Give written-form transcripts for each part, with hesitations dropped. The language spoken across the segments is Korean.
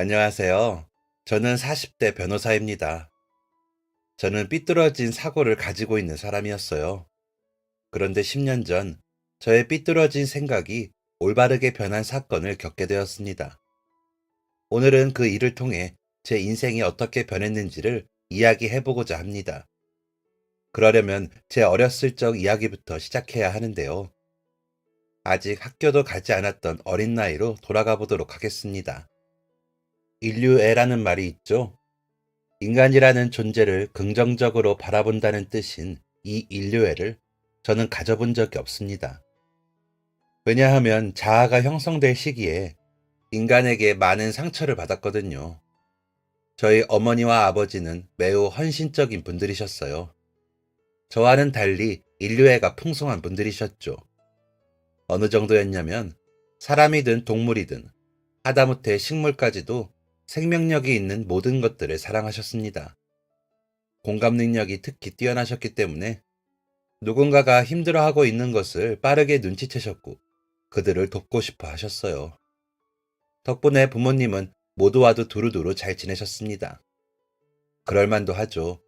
안녕하세요. 저는 40대 변호사입니다. 저는 삐뚤어진 사고를 가지고 있는 사람이었어요. 그런데 10년 전, 저의 삐뚤어진 생각이 올바르게 변한 사건을 겪게 되었습니다. 오늘은 그 일을 통해 제 인생이 어떻게 변했는지를 이야기해보고자 합니다. 그러려면 제 어렸을 적 이야기부터 시작해야 하는데요. 아직 학교도 가지 않았던 어린 나이로 돌아가 보도록 하겠습니다. 인류애라는 말이 있죠. 인간이라는 존재를 긍정적으로 바라본다는 뜻인 이 인류애를 저는 가져본 적이 없습니다. 왜냐하면 자아가 형성될 시기에 인간에게 많은 상처를 받았거든요. 저희 어머니와 아버지는 매우 헌신적인 분들이셨어요. 저와는 달리 인류애가 풍성한 분들이셨죠. 어느 정도였냐면 사람이든 동물이든 하다못해 식물까지도 생명력이 있는 모든 것들을 사랑하셨습니다. 공감 능력이 특히 뛰어나셨기 때문에 누군가가 힘들어하고 있는 것을 빠르게 눈치채셨고 그들을 돕고 싶어 하셨어요. 덕분에 부모님은 모두와도 두루두루 잘 지내셨습니다. 그럴만도 하죠.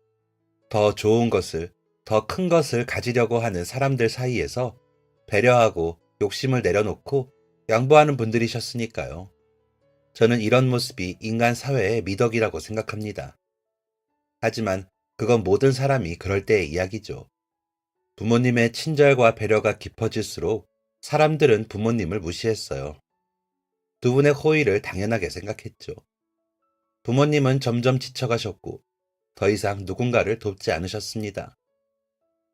더 좋은 것을, 더 큰 것을 가지려고 하는 사람들 사이에서 배려하고 욕심을 내려놓고 양보하는 분들이셨으니까요. 저는 이런 모습이 인간 사회의 미덕이라고 생각합니다. 하지만 그건 모든 사람이 그럴 때의 이야기죠. 부모님의 친절과 배려가 깊어질수록 사람들은 부모님을 무시했어요. 두 분의 호의를 당연하게 생각했죠. 부모님은 점점 지쳐가셨고 더 이상 누군가를 돕지 않으셨습니다.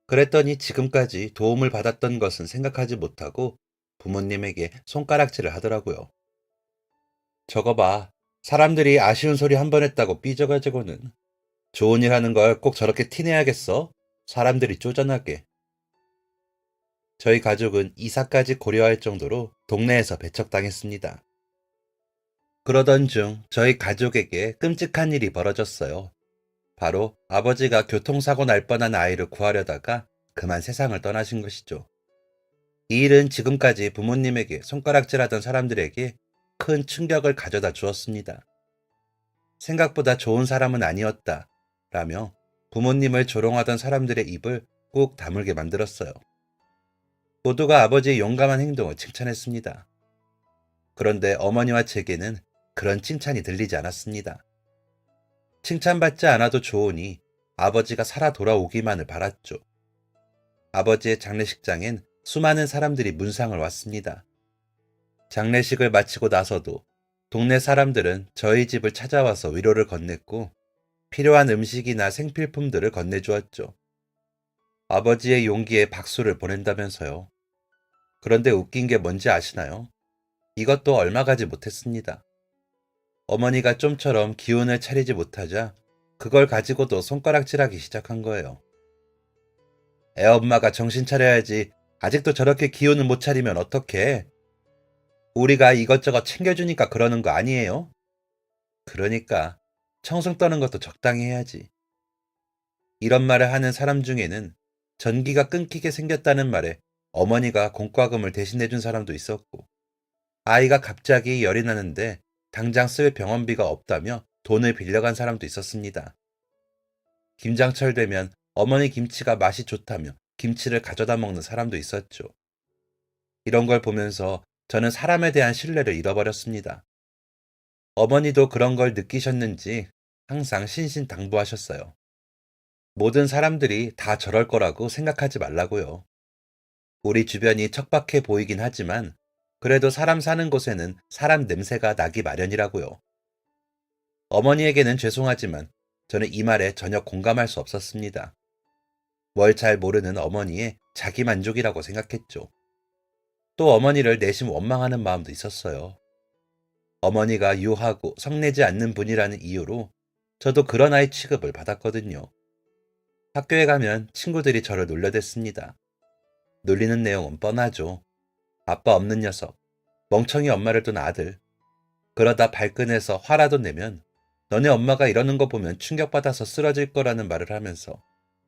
그랬더니 지금까지 도움을 받았던 것은 생각하지 못하고 부모님에게 손가락질을 하더라고요. 저거 봐. 사람들이 아쉬운 소리 한 번 했다고 삐져가지고는 좋은 일 하는 걸 꼭 저렇게 티내야겠어? 사람들이 쪼잔하게. 저희 가족은 이사까지 고려할 정도로 동네에서 배척당했습니다. 그러던 중 저희 가족에게 끔찍한 일이 벌어졌어요. 바로 아버지가 교통사고 날 뻔한 아이를 구하려다가 그만 세상을 떠나신 것이죠. 이 일은 지금까지 부모님에게 손가락질하던 사람들에게 큰 충격을 가져다 주었습니다. 생각보다 좋은 사람은 아니었다 라며 부모님을 조롱하던 사람들의 입을 꾹 다물게 만들었어요. 모두가 아버지의 용감한 행동을 칭찬했습니다. 그런데 어머니와 제게는 그런 칭찬이 들리지 않았습니다. 칭찬받지 않아도 좋으니 아버지가 살아 돌아오기만을 바랐죠. 아버지의 장례식장엔 수많은 사람들이 문상을 왔습니다. 장례식을 마치고 나서도 동네 사람들은 저희 집을 찾아와서 위로를 건넸고 필요한 음식이나 생필품들을 건네주었죠. 아버지의 용기에 박수를 보낸다면서요. 그런데 웃긴 게 뭔지 아시나요? 이것도 얼마 가지 못했습니다. 어머니가 좀처럼 기운을 차리지 못하자 그걸 가지고도 손가락질하기 시작한 거예요. 애엄마가 정신 차려야지. 아직도 저렇게 기운을 못 차리면 어떡해? 우리가 이것저것 챙겨주니까 그러는 거 아니에요? 그러니까 청승 떠는 것도 적당히 해야지. 이런 말을 하는 사람 중에는 전기가 끊기게 생겼다는 말에 어머니가 공과금을 대신해준 사람도 있었고, 아이가 갑자기 열이 나는데 당장 쓸 병원비가 없다며 돈을 빌려간 사람도 있었습니다. 김장철 되면 어머니 김치가 맛이 좋다며 김치를 가져다 먹는 사람도 있었죠. 이런 걸 보면서 저는 사람에 대한 신뢰를 잃어버렸습니다. 어머니도 그런 걸 느끼셨는지 항상 신신당부하셨어요. 모든 사람들이 다 저럴 거라고 생각하지 말라고요. 우리 주변이 척박해 보이긴 하지만 그래도 사람 사는 곳에는 사람 냄새가 나기 마련이라고요. 어머니에게는 죄송하지만 저는 이 말에 전혀 공감할 수 없었습니다. 뭘 잘 모르는 어머니의 자기 만족이라고 생각했죠. 또 어머니를 내심 원망하는 마음도 있었어요. 어머니가 유하고 성내지 않는 분이라는 이유로 저도 그런 아이 취급을 받았거든요. 학교에 가면 친구들이 저를 놀려댔습니다. 놀리는 내용은 뻔하죠. 아빠 없는 녀석, 멍청이 엄마를 둔 아들. 그러다 발끈해서 화라도 내면 너네 엄마가 이러는 거 보면 충격받아서 쓰러질 거라는 말을 하면서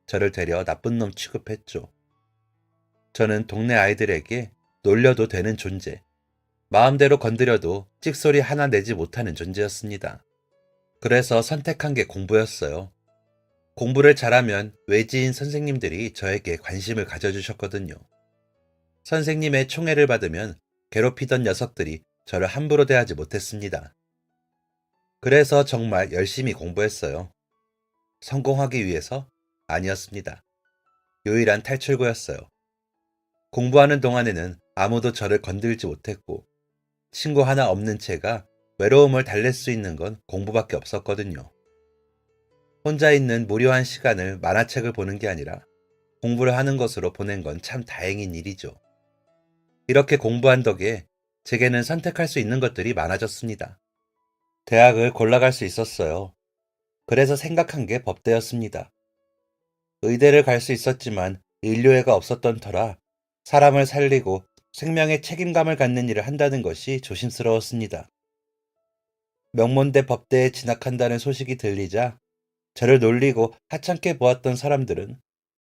저를 되려 나쁜 놈 취급했죠. 저는 동네 아이들에게 놀려도 되는 존재, 마음대로 건드려도 찍소리 하나 내지 못하는 존재였습니다. 그래서 선택한 게 공부였어요. 공부를 잘하면 외지인 선생님들이 저에게 관심을 가져주셨거든요. 선생님의 총애를 받으면 괴롭히던 녀석들이 저를 함부로 대하지 못했습니다. 그래서 정말 열심히 공부했어요. 성공하기 위해서? 아니었습니다. 유일한 탈출구였어요. 공부하는 동안에는 아무도 저를 건들지 못했고, 친구 하나 없는 채가 외로움을 달랠 수 있는 건 공부밖에 없었거든요. 혼자 있는 무료한 시간을 만화책을 보는 게 아니라 공부를 하는 것으로 보낸 건 참 다행인 일이죠. 이렇게 공부한 덕에 제게는 선택할 수 있는 것들이 많아졌습니다. 대학을 골라갈 수 있었어요. 그래서 생각한 게 법대였습니다. 의대를 갈 수 있었지만 인류애가 없었던 터라 사람을 살리고 생명에 책임감을 갖는 일을 한다는 것이 조심스러웠습니다. 명문대 법대에 진학한다는 소식이 들리자 저를 놀리고 하찮게 보았던 사람들은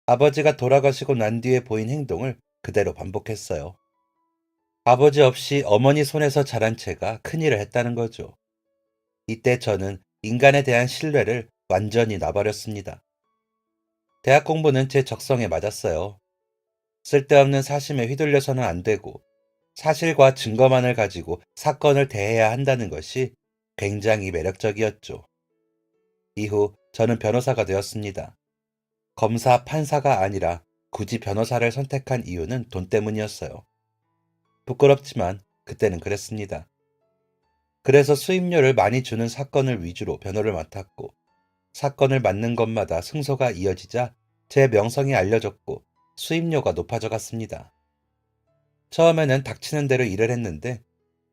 아버지가 돌아가시고 난 뒤에 보인 행동을 그대로 반복했어요. 아버지 없이 어머니 손에서 자란 채가 큰일을 했다는 거죠. 이때 저는 인간에 대한 신뢰를 완전히 놔버렸습니다. 대학 공부는 제 적성에 맞았어요. 쓸데없는 사심에 휘둘려서는 안 되고 사실과 증거만을 가지고 사건을 대해야 한다는 것이 굉장히 매력적이었죠. 이후 저는 변호사가 되었습니다. 검사, 판사가 아니라 굳이 변호사를 선택한 이유는 돈 때문이었어요. 부끄럽지만 그때는 그랬습니다. 그래서 수임료를 많이 주는 사건을 위주로 변호를 맡았고, 사건을 맡는 것마다 승소가 이어지자 제 명성이 알려졌고 수임료가 높아져 갔습니다. 처음에는 닥치는 대로 일을 했는데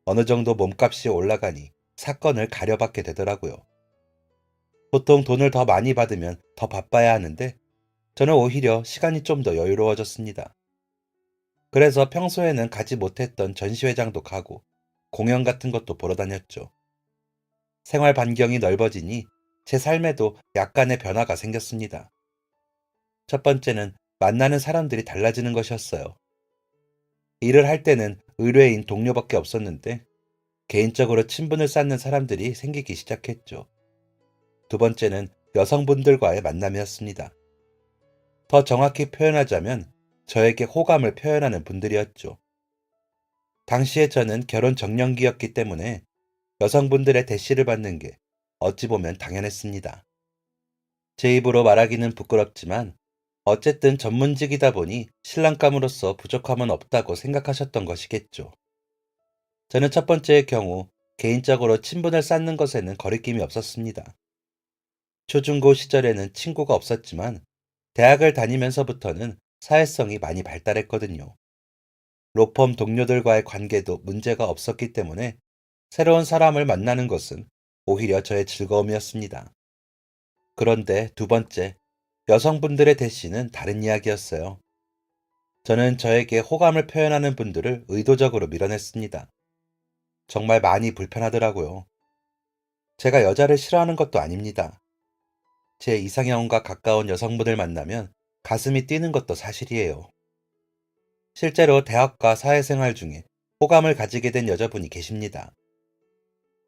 어느 정도 몸값이 올라가니 사건을 가려받게 되더라고요. 보통 돈을 더 많이 받으면 더 바빠야 하는데 저는 오히려 시간이 좀 더 여유로워졌습니다. 그래서 평소에는 가지 못했던 전시회장도 가고 공연 같은 것도 보러 다녔죠. 생활 반경이 넓어지니 제 삶에도 약간의 변화가 생겼습니다. 첫 번째는 만나는 사람들이 달라지는 것이었어요. 일을 할 때는 의뢰인 동료밖에 없었는데 개인적으로 친분을 쌓는 사람들이 생기기 시작했죠. 두 번째는 여성분들과의 만남이었습니다. 더 정확히 표현하자면 저에게 호감을 표현하는 분들이었죠. 당시에 저는 결혼 정년기였기 때문에 여성분들의 대시를 받는 게 어찌 보면 당연했습니다. 제 입으로 말하기는 부끄럽지만 어쨌든 전문직이다 보니 신랑감으로서 부족함은 없다고 생각하셨던 것이겠죠. 저는 첫 번째의 경우 개인적으로 친분을 쌓는 것에는 거리낌이 없었습니다. 초중고 시절에는 친구가 없었지만 대학을 다니면서부터는 사회성이 많이 발달했거든요. 로펌 동료들과의 관계도 문제가 없었기 때문에 새로운 사람을 만나는 것은 오히려 저의 즐거움이었습니다. 그런데 두 번째, 여성분들의 대시는 다른 이야기였어요. 저는 저에게 호감을 표현하는 분들을 의도적으로 밀어냈습니다. 정말 많이 불편하더라고요. 제가 여자를 싫어하는 것도 아닙니다. 제 이상형과 가까운 여성분을 만나면 가슴이 뛰는 것도 사실이에요. 실제로 대학과 사회생활 중에 호감을 가지게 된 여자분이 계십니다.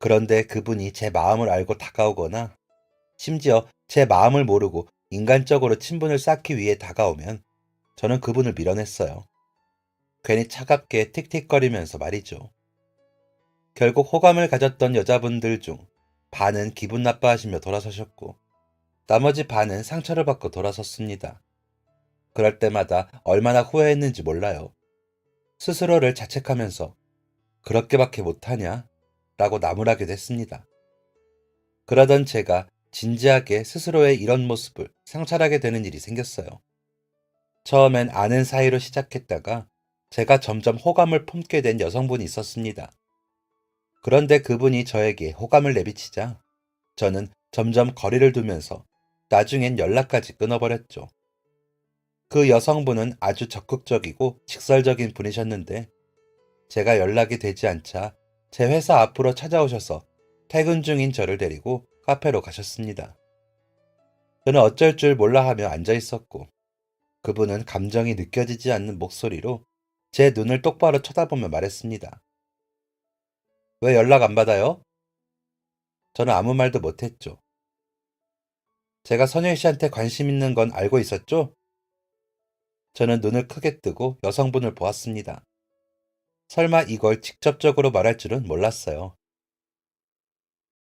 그런데 그분이 제 마음을 알고 다가오거나 심지어 제 마음을 모르고 인간적으로 친분을 쌓기 위해 다가오면 저는 그분을 밀어냈어요. 괜히 차갑게 틱틱거리면서 말이죠. 결국 호감을 가졌던 여자분들 중 반은 기분 나빠하시며 돌아서셨고 나머지 반은 상처를 받고 돌아섰습니다. 그럴 때마다 얼마나 후회했는지 몰라요. 스스로를 자책하면서 그렇게밖에 못하냐? 라고 나무라기도 했습니다. 그러던 제가 진지하게 스스로의 이런 모습을 상찰하게 되는 일이 생겼어요. 처음엔 아는 사이로 시작했다가 제가 점점 호감을 품게 된 여성분이 있었습니다. 그런데 그분이 저에게 호감을 내비치자 저는 점점 거리를 두면서 나중엔 연락까지 끊어버렸죠. 그 여성분은 아주 적극적이고 직설적인 분이셨는데 제가 연락이 되지 않자 제 회사 앞으로 찾아오셔서 퇴근 중인 저를 데리고 카페로 가셨습니다. 저는 어쩔 줄 몰라 하며 앉아 있었고 그분은 감정이 느껴지지 않는 목소리로 제 눈을 똑바로 쳐다보며 말했습니다. 왜 연락 안 받아요? 저는 아무 말도 못했죠. 제가 선일 씨한테 관심 있는 건 알고 있었죠? 저는 눈을 크게 뜨고 여성분을 보았습니다. 설마 이걸 직접적으로 말할 줄은 몰랐어요.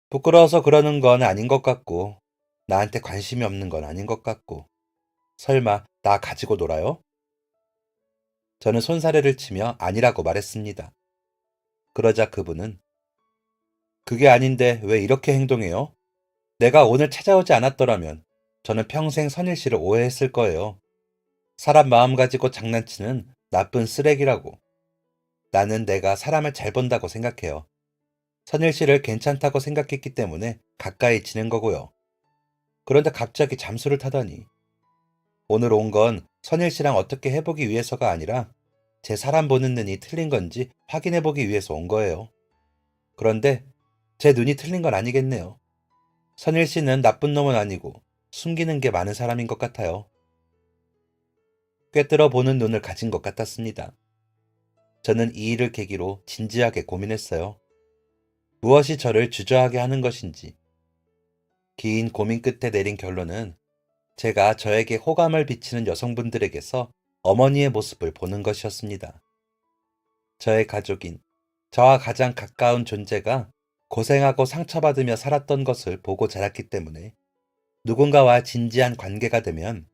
부끄러워서 그러는 건 아닌 것 같고, 나한테 관심이 없는 건 아닌 것 같고, 설마 나 가지고 놀아요? 저는 손사래를 치며 아니라고 말했습니다. 그러자 그분은 그게 아닌데 왜 이렇게 행동해요? 내가 오늘 찾아오지 않았더라면 저는 평생 선일 씨를 오해했을 거예요. 사람 마음 가지고 장난치는 나쁜 쓰레기라고. 나는 내가 사람을 잘 본다고 생각해요. 선일 씨를 괜찮다고 생각했기 때문에 가까이 지낸 거고요. 그런데 갑자기 잠수를 타다니. 오늘 온 건 선일 씨랑 어떻게 해보기 위해서가 아니라 제 사람 보는 눈이 틀린 건지 확인해보기 위해서 온 거예요. 그런데 제 눈이 틀린 건 아니겠네요. 선일 씨는 나쁜 놈은 아니고 숨기는 게 많은 사람인 것 같아요. 꿰뚫어 보는 눈을 가진 것 같았습니다. 저는 이 일을 계기로 진지하게 고민했어요. 무엇이 저를 주저하게 하는 것인지. 긴 고민 끝에 내린 결론은 제가 저에게 호감을 비치는 여성분들에게서 어머니의 모습을 보는 것이었습니다. 저의 가족인, 저와 가장 가까운 존재가 고생하고 상처받으며 살았던 것을 보고 자랐기 때문에 누군가와 진지한 관계가 되면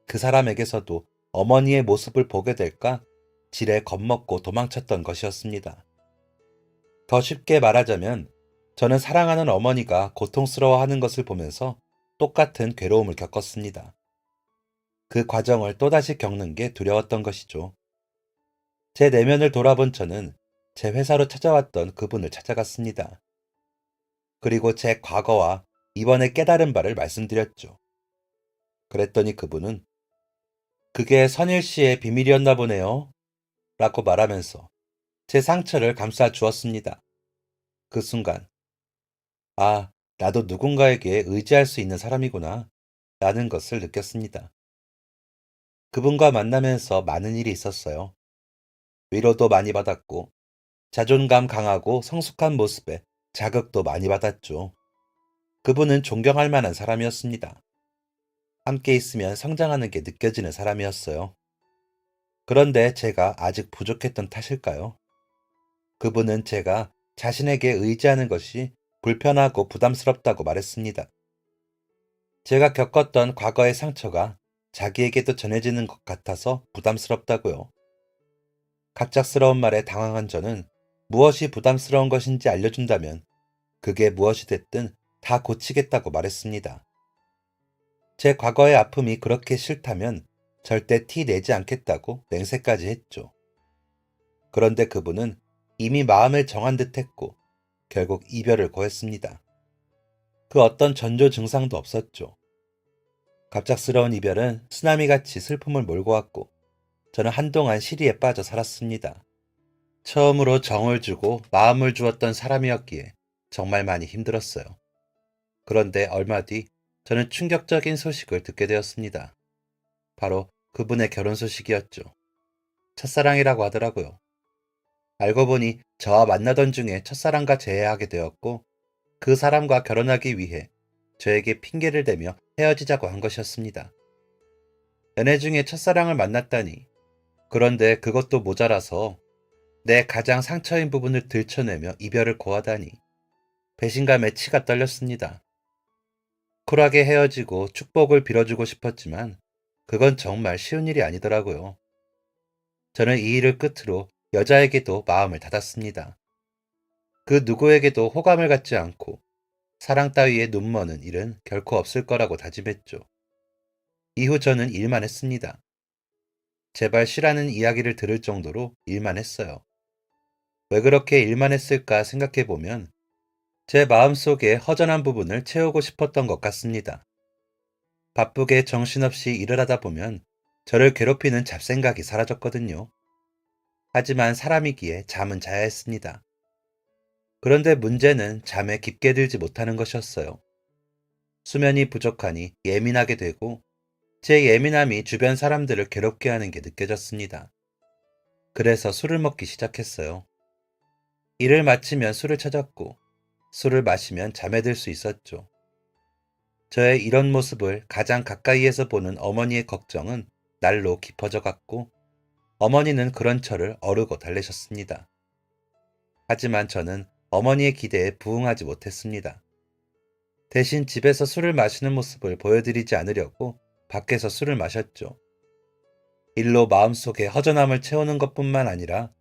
그 사람에게서도 어머니의 모습을 보게 될까 지레 겁먹고 도망쳤던 것이었습니다. 더 쉽게 말하자면 저는 사랑하는 어머니가 고통스러워하는 것을 보면서 똑같은 괴로움을 겪었습니다. 그 과정을 또다시 겪는 게 두려웠던 것이죠. 제 내면을 돌아본 저는 제 회사로 찾아왔던 그분을 찾아갔습니다. 그리고 제 과거와 이번에 깨달은 바를 말씀드렸죠. 그랬더니 그분은 그게 선일 씨의 비밀이었나 보네요. 라고 말하면서 제 상처를 감싸 주었습니다. 그 순간, 아, 나도 누군가에게 의지할 수 있는 사람이구나. 라는 것을 느꼈습니다. 그분과 만나면서 많은 일이 있었어요. 위로도 많이 받았고, 자존감 강하고 성숙한 모습에 자극도 많이 받았죠. 그분은 존경할 만한 사람이었습니다. 함께 있으면 성장하는 게 느껴지는 사람이었어요. 그런데 제가 아직 부족했던 탓일까요? 그분은 제가 자신에게 의지하는 것이 불편하고 부담스럽다고 말했습니다. 제가 겪었던 과거의 상처가 자기에게도 전해지는 것 같아서 부담스럽다고요. 갑작스러운 말에 당황한 저는 무엇이 부담스러운 것인지 알려준다면 그게 무엇이 됐든 다 고치겠다고 말했습니다. 제 과거의 아픔이 그렇게 싫다면 절대 티 내지 않겠다고 맹세까지 했죠. 그런데 그분은 이미 마음을 정한 듯 했고 결국 이별을 고했습니다. 그 어떤 전조 증상도 없었죠. 갑작스러운 이별은 쓰나미같이 슬픔을 몰고 왔고 저는 한동안 시리에 빠져 살았습니다. 처음으로 정을 주고 마음을 주었던 사람이었기에 정말 많이 힘들었어요. 그런데 얼마 뒤 저는 충격적인 소식을 듣게 되었습니다. 바로 그분의 결혼 소식이었죠. 첫사랑이라고 하더라고요. 알고 보니 저와 만나던 중에 첫사랑과 재회하게 되었고 그 사람과 결혼하기 위해 저에게 핑계를 대며 헤어지자고 한 것이었습니다. 연애 중에 첫사랑을 만났다니. 그런데 그것도 모자라서 내 가장 상처인 부분을 들춰내며 이별을 고하다니. 배신감에 치가 떨렸습니다. 쿨하게 헤어지고 축복을 빌어주고 싶었지만 그건 정말 쉬운 일이 아니더라고요. 저는 이 일을 끝으로 여자에게도 마음을 닫았습니다. 그 누구에게도 호감을 갖지 않고 사랑 따위에 눈머는 일은 결코 없을 거라고 다짐했죠. 이후 저는 일만 했습니다. 제발 쉬라는 이야기를 들을 정도로 일만 했어요. 왜 그렇게 일만 했을까 생각해보면 제 마음속에 허전한 부분을 채우고 싶었던 것 같습니다. 바쁘게 정신없이 일을 하다 보면 저를 괴롭히는 잡생각이 사라졌거든요. 하지만 사람이기에 잠은 자야 했습니다. 그런데 문제는 잠에 깊게 들지 못하는 것이었어요. 수면이 부족하니 예민하게 되고 제 예민함이 주변 사람들을 괴롭게 하는 게 느껴졌습니다. 그래서 술을 먹기 시작했어요. 일을 마치면 술을 찾았고 술을 마시면 잠에 들 수 있었죠. 저의 이런 모습을 가장 가까이에서 보는 어머니의 걱정은 날로 깊어져 갔고 어머니는 그런 저를 어르고 달래셨습니다. 하지만 저는 어머니의 기대에 부응하지 못했습니다. 대신 집에서 술을 마시는 모습을 보여드리지 않으려고 밖에서 술을 마셨죠. 일로 마음속에 허전함을 채우는 것뿐만 아니라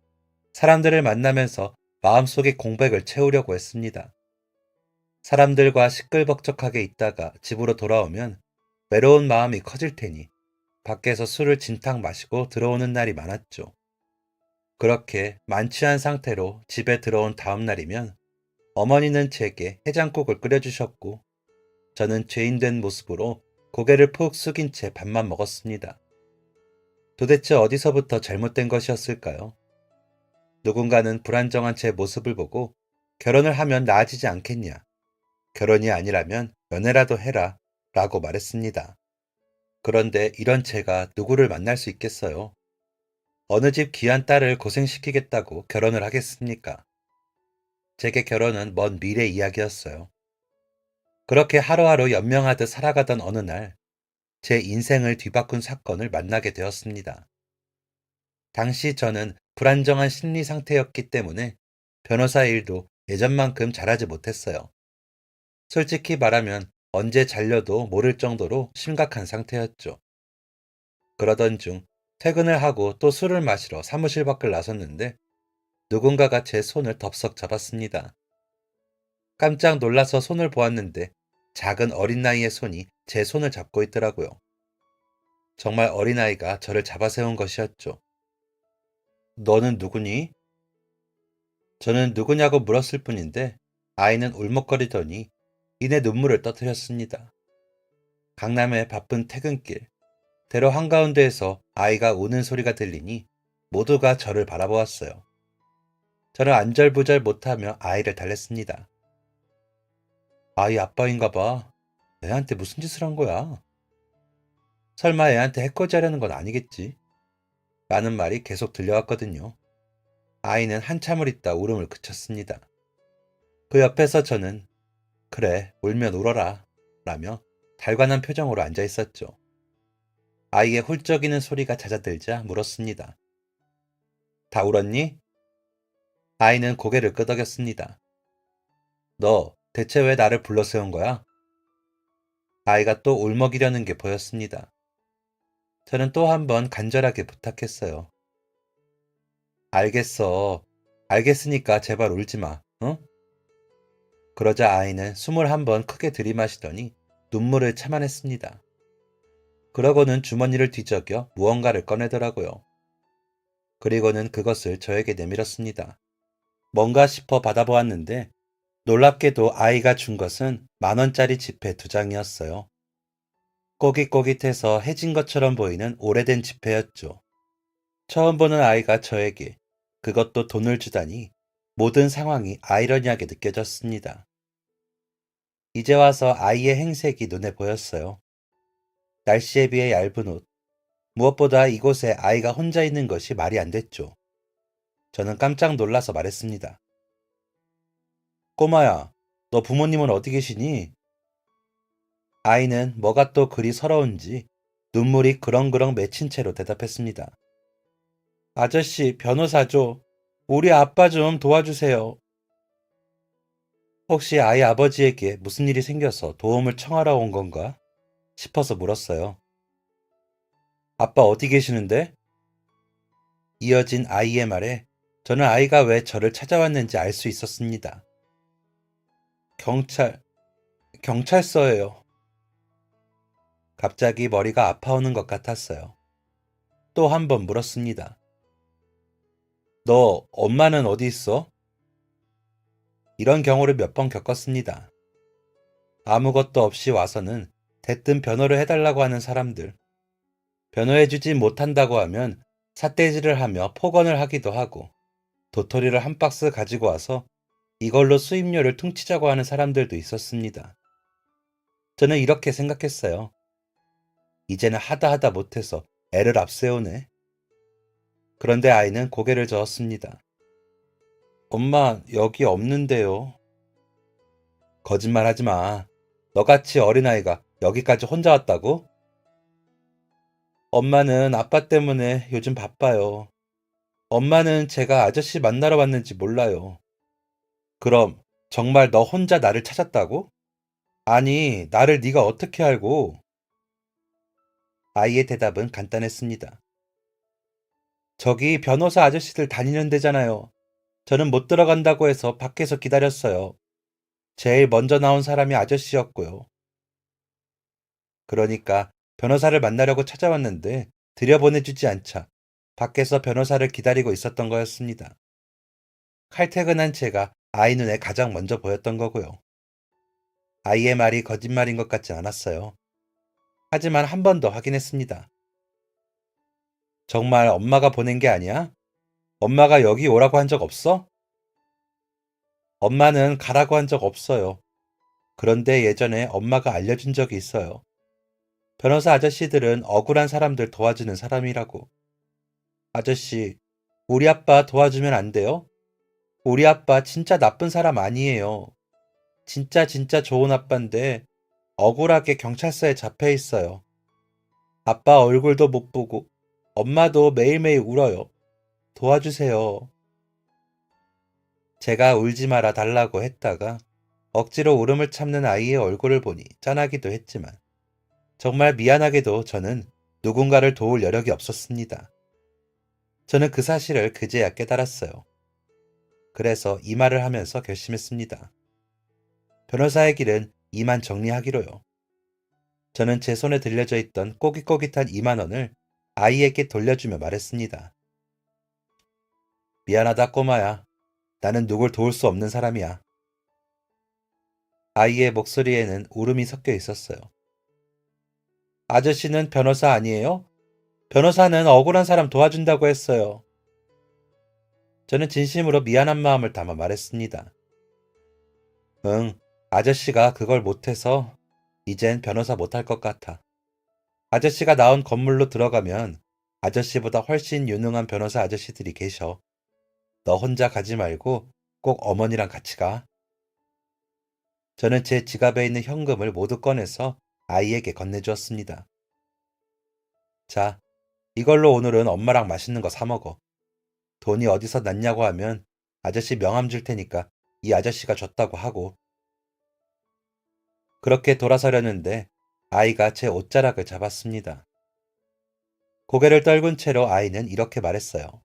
사람들을 만나면서 마음속의 공백을 채우려고 했습니다. 사람들과 시끌벅적하게 있다가 집으로 돌아오면 외로운 마음이 커질 테니 밖에서 술을 진탕 마시고 들어오는 날이 많았죠. 그렇게 만취한 상태로 집에 들어온 다음 날이면 어머니는 제게 해장국을 끓여주셨고 저는 죄인된 모습으로 고개를 푹 숙인 채 밥만 먹었습니다. 도대체 어디서부터 잘못된 것이었을까요? 누군가는 불안정한 제 모습을 보고 결혼을 하면 나아지지 않겠냐? 결혼이 아니라면 연애라도 해라 라고 말했습니다. 그런데 이런 제가 누구를 만날 수 있겠어요? 어느 집 귀한 딸을 고생시키겠다고 결혼을 하겠습니까? 제게 결혼은 먼 미래 이야기였어요. 그렇게 하루하루 연명하듯 살아가던 어느 날, 제 인생을 뒤바꾼 사건을 만나게 되었습니다. 당시 저는 불안정한 심리 상태였기 때문에 변호사 일도 예전만큼 잘하지 못했어요. 솔직히 말하면 언제 잘려도 모를 정도로 심각한 상태였죠. 그러던 중 퇴근을 하고 또 술을 마시러 사무실 밖을 나섰는데 누군가가 제 손을 덥석 잡았습니다. 깜짝 놀라서 손을 보았는데 작은 어린 나이의 손이 제 손을 잡고 있더라고요. 정말 어린아이가 저를 잡아세운 것이었죠. 너는 누구니? 저는 누구냐고 물었을 뿐인데 아이는 울먹거리더니 이내 눈물을 터뜨렸습니다. 강남의 바쁜 퇴근길, 대로 한가운데에서 아이가 우는 소리가 들리니 모두가 저를 바라보았어요. 저는 안절부절 못하며 아이를 달랬습니다. 아이 아빠인가 봐. 애한테 무슨 짓을 한 거야? 설마 애한테 해코지 하려는 건 아니겠지? 라는 말이 계속 들려왔거든요. 아이는 한참을 있다 울음을 그쳤습니다. 그 옆에서 저는 그래 울면 울어라 라며 달관한 표정으로 앉아 있었죠. 아이의 훌쩍이는 소리가 잦아들자 물었습니다. 다 울었니? 아이는 고개를 끄덕였습니다. 너 대체 왜 나를 불러 세운 거야? 아이가 또 울먹이려는 게 보였습니다. 저는 또 한 번 간절하게 부탁했어요. 알겠어. 알겠으니까 제발 울지 마. 응? 그러자 아이는 숨을 한 번 크게 들이마시더니 눈물을 참아냈습니다. 그러고는 주머니를 뒤적여 무언가를 꺼내더라고요. 그리고는 그것을 저에게 내밀었습니다. 뭔가 싶어 받아보았는데 놀랍게도 아이가 준 것은 10,000원짜리 지폐 2장이었어요. 꼬깃꼬깃해서 해진 것처럼 보이는 오래된 지폐였죠. 처음 보는 아이가 저에게 그것도 돈을 주다니 모든 상황이 아이러니하게 느껴졌습니다. 이제 와서 아이의 행색이 눈에 보였어요. 날씨에 비해 얇은 옷, 무엇보다 이곳에 아이가 혼자 있는 것이 말이 안 됐죠. 저는 깜짝 놀라서 말했습니다. 꼬마야, 너 부모님은 어디 계시니? 아이는 뭐가 또 그리 서러운지 눈물이 그렁그렁 맺힌 채로 대답했습니다. 아저씨, 변호사죠. 우리 아빠 좀 도와주세요. 혹시 아이 아버지에게 무슨 일이 생겨서 도움을 청하러 온 건가? 싶어서 물었어요. 아빠 어디 계시는데? 이어진 아이의 말에 저는 아이가 왜 저를 찾아왔는지 알 수 있었습니다. 경찰서예요. 갑자기 머리가 아파오는 것 같았어요. 또 한 번 물었습니다. 너 엄마는 어디 있어? 이런 경우를 몇 번 겪었습니다. 아무것도 없이 와서는 대뜸 변호를 해달라고 하는 사람들. 변호해주지 못한다고 하면 삿대질을 하며 폭언을 하기도 하고 도토리를 한 박스 가지고 와서 이걸로 수임료를 퉁치자고 하는 사람들도 있었습니다. 저는 이렇게 생각했어요. 이제는 하다 못해서 애를 앞세우네. 그런데 아이는 고개를 저었습니다. 엄마, 여기 없는데요. 거짓말 하지 마. 너같이 어린아이가 여기까지 혼자 왔다고? 엄마는 아빠 때문에 요즘 바빠요. 엄마는 제가 아저씨 만나러 왔는지 몰라요. 그럼 정말 너 혼자 나를 찾았다고? 아니, 나를 네가 어떻게 알고? 아이의 대답은 간단했습니다. 저기 변호사 아저씨들 다니는 데잖아요. 저는 못 들어간다고 해서 밖에서 기다렸어요. 제일 먼저 나온 사람이 아저씨였고요. 그러니까 변호사를 만나려고 찾아왔는데 들여보내주지 않자 밖에서 변호사를 기다리고 있었던 거였습니다. 칼퇴근한 제가 아이 눈에 가장 먼저 보였던 거고요. 아이의 말이 거짓말인 것 같지 않았어요. 하지만 한 번 더 확인했습니다. 정말 엄마가 보낸 게 아니야? 엄마가 여기 오라고 한 적 없어? 엄마는 가라고 한 적 없어요. 그런데 예전에 엄마가 알려준 적이 있어요. 변호사 아저씨들은 억울한 사람들 도와주는 사람이라고. 아저씨, 우리 아빠 도와주면 안 돼요? 우리 아빠 진짜 나쁜 사람 아니에요. 진짜 좋은 아빠인데 억울하게 경찰서에 잡혀 있어요. 아빠 얼굴도 못 보고 엄마도 매일매일 울어요. 도와주세요. 제가 울지 말아 달라고 했다가 억지로 울음을 참는 아이의 얼굴을 보니 짠하기도 했지만 정말 미안하게도 저는 누군가를 도울 여력이 없었습니다. 저는 그 사실을 그제야 깨달았어요. 그래서 이 말을 하면서 결심했습니다. 변호사의 길은 이만 정리하기로요. 저는 제 손에 들려져 있던 꼬깃꼬깃한 2만 원을 아이에게 돌려주며 말했습니다. 미안하다 꼬마야. 나는 누굴 도울 수 없는 사람이야. 아이의 목소리에는 울음이 섞여 있었어요. 아저씨는 변호사 아니에요? 변호사는 억울한 사람 도와준다고 했어요. 저는 진심으로 미안한 마음을 담아 말했습니다. 응, 아저씨가 그걸 못해서 이젠 변호사 못할 것 같아. 아저씨가 나온 건물로 들어가면 아저씨보다 훨씬 유능한 변호사 아저씨들이 계셔. 너 혼자 가지 말고 꼭 어머니랑 같이 가. 저는 제 지갑에 있는 현금을 모두 꺼내서 아이에게 건네주었습니다. 자, 이걸로 오늘은 엄마랑 맛있는 거 사 먹어. 돈이 어디서 났냐고 하면 아저씨 명함 줄 테니까 이 아저씨가 줬다고 하고. 그렇게 돌아서려는데 아이가 제 옷자락을 잡았습니다. 고개를 떨군 채로 아이는 이렇게 말했어요.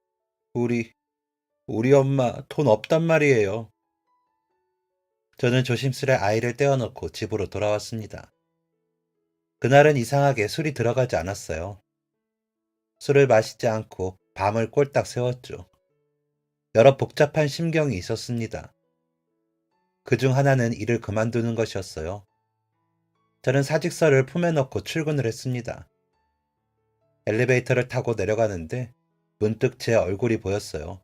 우리 엄마 돈 없단 말이에요. 저는 조심스레 아이를 떼어놓고 집으로 돌아왔습니다. 그날은 이상하게 술이 들어가지 않았어요. 술을 마시지 않고 밤을 꼴딱 새웠죠. 여러 복잡한 심경이 있었습니다. 그중 하나는 일을 그만두는 것이었어요. 저는 사직서를 품에 넣고 출근을 했습니다. 엘리베이터를 타고 내려가는데 문득 제 얼굴이 보였어요.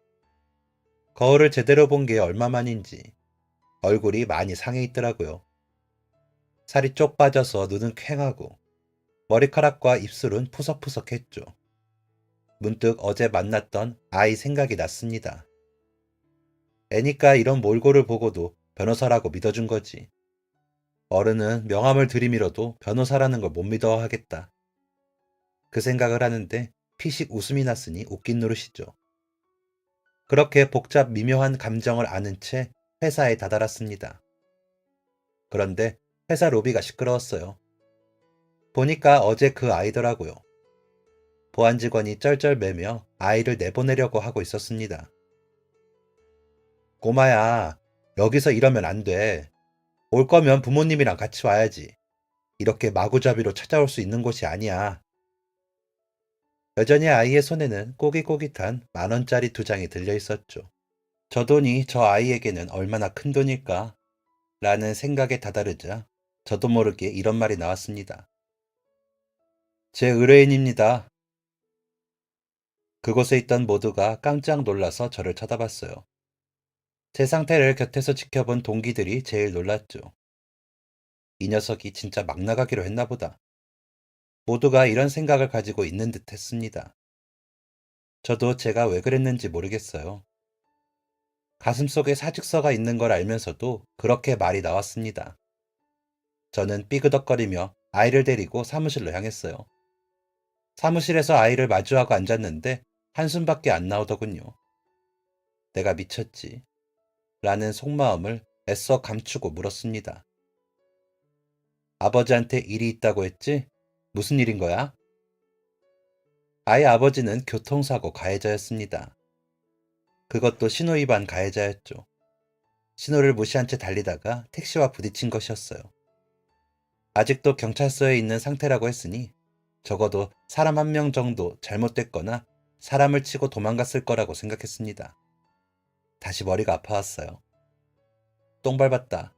거울을 제대로 본 게 얼마만인지 얼굴이 많이 상해 있더라고요. 살이 쪽 빠져서 눈은 퀭하고 머리카락과 입술은 푸석푸석했죠. 문득 어제 만났던 아이 생각이 났습니다. 애니까 이런 몰골을 보고도 변호사라고 믿어준 거지. 어른은 명함을 들이밀어도 변호사라는 걸 못 믿어 하겠다. 그 생각을 하는데 피식 웃음이 났으니 웃긴 노릇이죠. 그렇게 복잡 미묘한 감정을 아는 채 회사에 다다랐습니다. 그런데 회사 로비가 시끄러웠어요. 보니까 어제 그 아이더라고요. 보안 직원이 쩔쩔매며 아이를 내보내려고 하고 있었습니다. 꼬마야, 여기서 이러면 안 돼. 올 거면 부모님이랑 같이 와야지. 이렇게 마구잡이로 찾아올 수 있는 곳이 아니야. 여전히 아이의 손에는 꼬깃꼬깃한 10,000원짜리 2장이 들려 있었죠. 저 돈이 저 아이에게는 얼마나 큰 돈일까? 라는 생각에 다다르자 저도 모르게 이런 말이 나왔습니다. 제 의뢰인입니다. 그곳에 있던 모두가 깜짝 놀라서 저를 쳐다봤어요. 제 상태를 곁에서 지켜본 동기들이 제일 놀랐죠. 이 녀석이 진짜 막 나가기로 했나 보다. 모두가 이런 생각을 가지고 있는 듯 했습니다. 저도 제가 왜 그랬는지 모르겠어요. 가슴속에 사직서가 있는 걸 알면서도 그렇게 말이 나왔습니다. 저는 삐그덕거리며 아이를 데리고 사무실로 향했어요. 사무실에서 아이를 마주하고 앉았는데 한숨밖에 안 나오더군요. 내가 미쳤지. 라는 속마음을 애써 감추고 물었습니다. 아버지한테 일이 있다고 했지? 무슨 일인 거야? 아이 아버지는 교통사고 가해자였습니다. 그것도 신호위반 가해자였죠. 신호를 무시한 채 달리다가 택시와 부딪힌 것이었어요. 아직도 경찰서에 있는 상태라고 했으니 적어도 사람 한 명 정도 잘못됐거나 사람을 치고 도망갔을 거라고 생각했습니다. 다시 머리가 아파왔어요. 똥 밟았다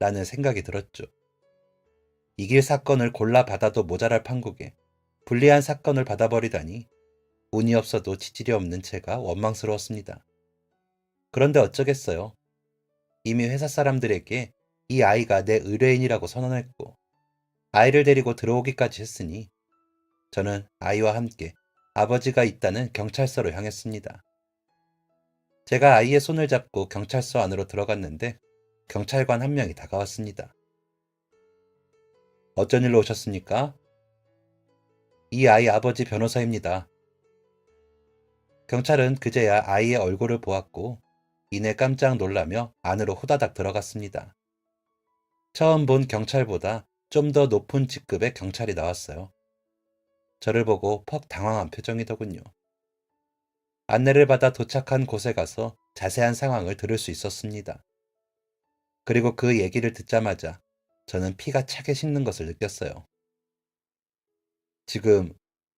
라는 생각이 들었죠. 이길 사건을 골라 받아도 모자랄 판국에 불리한 사건을 받아버리다니 운이 없어도 지질이 없는 제가 원망스러웠습니다. 그런데 어쩌겠어요. 이미 회사 사람들에게 이 아이가 내 의뢰인이라고 선언했고 아이를 데리고 들어오기까지 했으니 저는 아이와 함께 아버지가 있다는 경찰서로 향했습니다. 제가 아이의 손을 잡고 경찰서 안으로 들어갔는데 경찰관 한 명이 다가왔습니다. 어쩐 일로 오셨습니까? 이 아이 아버지 변호사입니다. 경찰은 그제야 아이의 얼굴을 보았고 이내 깜짝 놀라며 안으로 후다닥 들어갔습니다. 처음 본 경찰보다 좀 더 높은 직급의 경찰이 나왔어요. 저를 보고 퍽 당황한 표정이더군요. 안내를 받아 도착한 곳에 가서 자세한 상황을 들을 수 있었습니다. 그리고 그 얘기를 듣자마자 저는 피가 차게 식는 것을 느꼈어요. 지금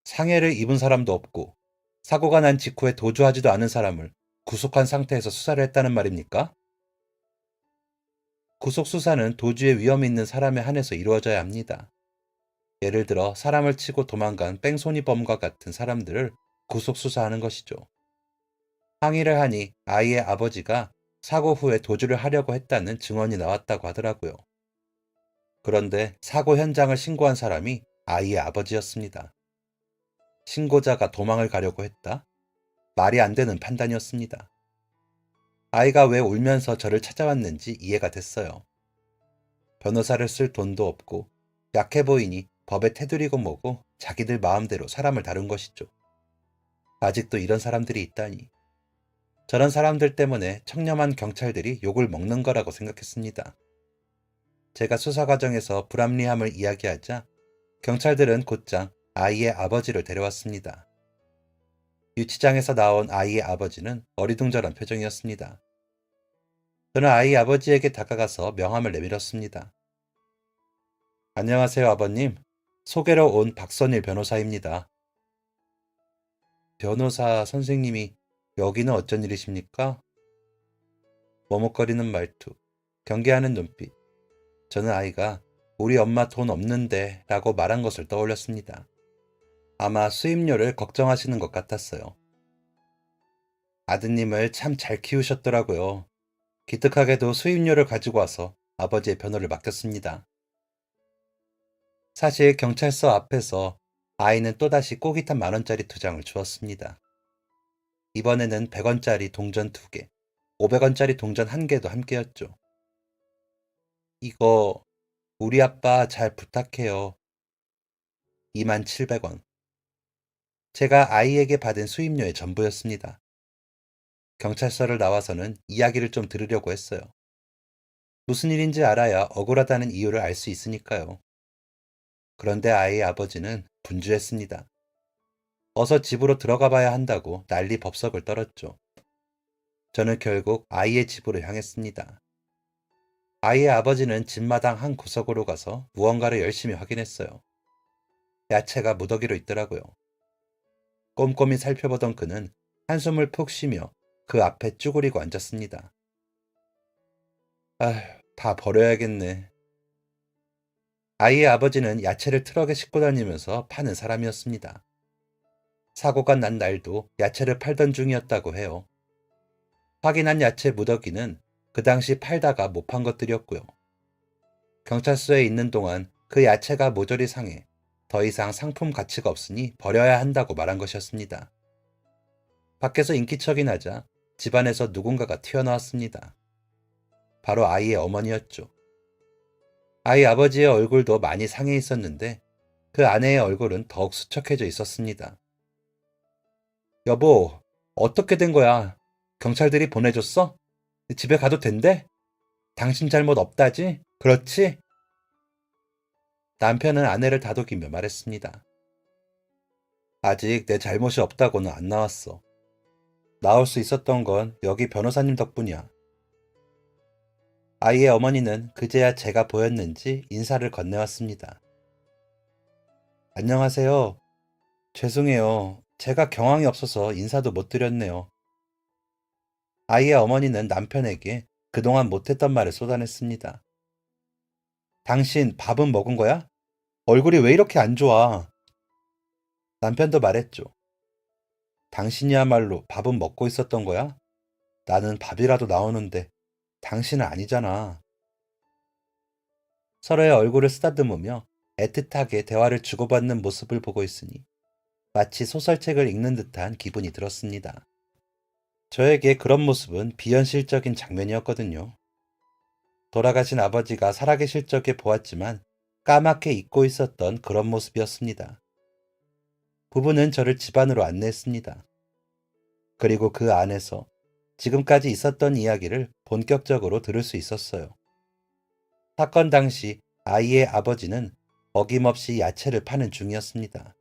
상해를 입은 사람도 없고 사고가 난 직후에 도주하지도 않은 사람을 구속한 상태에서 수사를 했다는 말입니까? 구속 수사는 도주의 위험이 있는 사람에 한해서 이루어져야 합니다. 예를 들어 사람을 치고 도망간 뺑소니범과 같은 사람들을 구속 수사하는 것이죠. 항의를 하니 아이의 아버지가 사고 후에 도주를 하려고 했다는 증언이 나왔다고 하더라고요. 그런데 사고 현장을 신고한 사람이 아이의 아버지였습니다. 신고자가 도망을 가려고 했다? 말이 안 되는 판단이었습니다. 아이가 왜 울면서 저를 찾아왔는지 이해가 됐어요. 변호사를 쓸 돈도 없고 약해 보이니 법에 테두리고 뭐고 자기들 마음대로 사람을 다룬 것이죠. 아직도 이런 사람들이 있다니. 저런 사람들 때문에 청렴한 경찰들이 욕을 먹는 거라고 생각했습니다. 제가 수사 과정에서 불합리함을 이야기하자 경찰들은 곧장 아이의 아버지를 데려왔습니다. 유치장에서 나온 아이의 아버지는 어리둥절한 표정이었습니다. 저는 아이 아버지에게 다가가서 명함을 내밀었습니다. 안녕하세요, 아버님. 소개로 온 박선일 변호사입니다. 변호사 선생님이 여기는 어쩐 일이십니까? 머뭇거리는 말투, 경계하는 눈빛. 저는 아이가 우리 엄마 돈 없는데 라고 말한 것을 떠올렸습니다. 아마 수입료를 걱정하시는 것 같았어요. 아드님을 참 잘 키우셨더라고요. 기특하게도 수입료를 가지고 와서 아버지의 변호를 맡겼습니다. 사실 경찰서 앞에서 아이는 또다시 꼬깃한 10,000원짜리 2장을 주었습니다. 이번에는 100원짜리 동전 2개, 500원짜리 동전 1개도 함께였죠. 이거 우리 아빠 잘 부탁해요. 27,000원. 제가 아이에게 받은 수입료의 전부였습니다. 경찰서를 나와서는 이야기를 좀 들으려고 했어요. 무슨 일인지 알아야 억울하다는 이유를 알 수 있으니까요. 그런데 아이의 아버지는 분주했습니다. 어서 집으로 들어가 봐야 한다고 난리 법석을 떨었죠. 저는 결국 아이의 집으로 향했습니다. 아이의 아버지는 집마당 한 구석으로 가서 무언가를 열심히 확인했어요. 야채가 무더기로 있더라고요. 꼼꼼히 살펴보던 그는 한숨을 푹 쉬며 그 앞에 쭈그리고 앉았습니다. 아휴, 다 버려야겠네. 아이의 아버지는 야채를 트럭에 싣고 다니면서 파는 사람이었습니다. 사고가 난 날도 야채를 팔던 중이었다고 해요. 확인한 야채 무더기는 그 당시 팔다가 못 판 것들이었고요. 경찰서에 있는 동안 그 야채가 모조리 상해 더 이상 상품 가치가 없으니 버려야 한다고 말한 것이었습니다. 밖에서 인기척이 나자 집안에서 누군가가 튀어나왔습니다. 바로 아이의 어머니였죠. 아이 아버지의 얼굴도 많이 상해 있었는데 그 아내의 얼굴은 더욱 수척해져 있었습니다. 여보, 어떻게 된 거야? 경찰들이 보내줬어? 집에 가도 된대? 당신 잘못 없다지? 그렇지? 남편은 아내를 다독이며 말했습니다. 아직 내 잘못이 없다고는 안 나왔어. 나올 수 있었던 건 여기 변호사님 덕분이야. 아이의 어머니는 그제야 제가 보였는지 인사를 건네왔습니다. 안녕하세요. 죄송해요. 제가 경황이 없어서 인사도 못 드렸네요. 아이의 어머니는 남편에게 그동안 못했던 말을 쏟아냈습니다. 당신 밥은 먹은 거야? 얼굴이 왜 이렇게 안 좋아? 남편도 말했죠. 당신이야말로 밥은 먹고 있었던 거야? 나는 밥이라도 나오는데 당신은 아니잖아. 서로의 얼굴을 쓰다듬으며 애틋하게 대화를 주고받는 모습을 보고 있으니 마치 소설책을 읽는 듯한 기분이 들었습니다. 저에게 그런 모습은 비현실적인 장면이었거든요. 돌아가신 아버지가 살아계실 적에 보았지만 까맣게 잊고 있었던 그런 모습이었습니다. 부부는 저를 집 안으로 안내했습니다. 그리고 그 안에서 지금까지 있었던 이야기를 본격적으로 들을 수 있었어요. 사건 당시 아이의 아버지는 어김없이 야채를 파는 중이었습니다.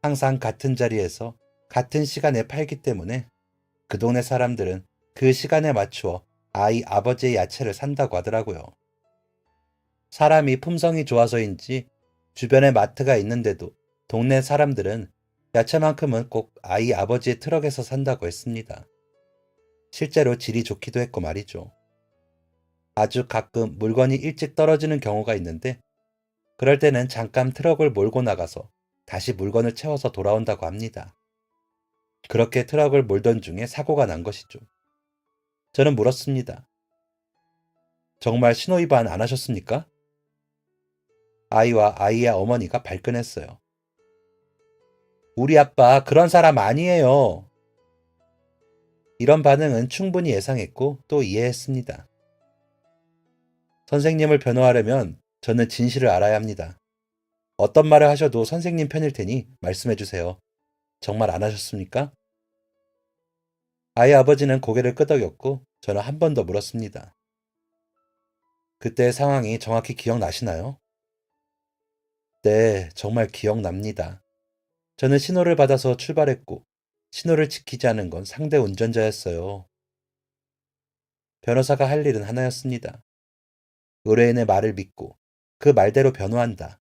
항상 같은 자리에서 같은 시간에 팔기 때문에 그 동네 사람들은 그 시간에 맞추어 아이 아버지의 야채를 산다고 하더라고요. 사람이 품성이 좋아서인지 주변에 마트가 있는데도 동네 사람들은 야채만큼은 꼭 아이 아버지의 트럭에서 산다고 했습니다. 실제로 질이 좋기도 했고 말이죠. 아주 가끔 물건이 일찍 떨어지는 경우가 있는데 그럴 때는 잠깐 트럭을 몰고 나가서 다시 물건을 채워서 돌아온다고 합니다. 그렇게 트럭을 몰던 중에 사고가 난 것이죠. 저는 물었습니다. 정말 신호위반 안 하셨습니까? 아이와 아이의 어머니가 발끈했어요. 우리 아빠 그런 사람 아니에요. 이런 반응은 충분히 예상했고 또 이해했습니다. 선생님을 변호하려면 저는 진실을 알아야 합니다. 어떤 말을 하셔도 선생님 편일 테니 말씀해 주세요. 정말 안 하셨습니까? 아이 아버지는 고개를 끄덕였고 저는 한 번 더 물었습니다. 그때 상황이 정확히 기억나시나요? 네, 정말 기억납니다. 저는 신호를 받아서 출발했고 신호를 지키지 않은 건 상대 운전자였어요. 변호사가 할 일은 하나였습니다. 의뢰인의 말을 믿고 그 말대로 변호한다.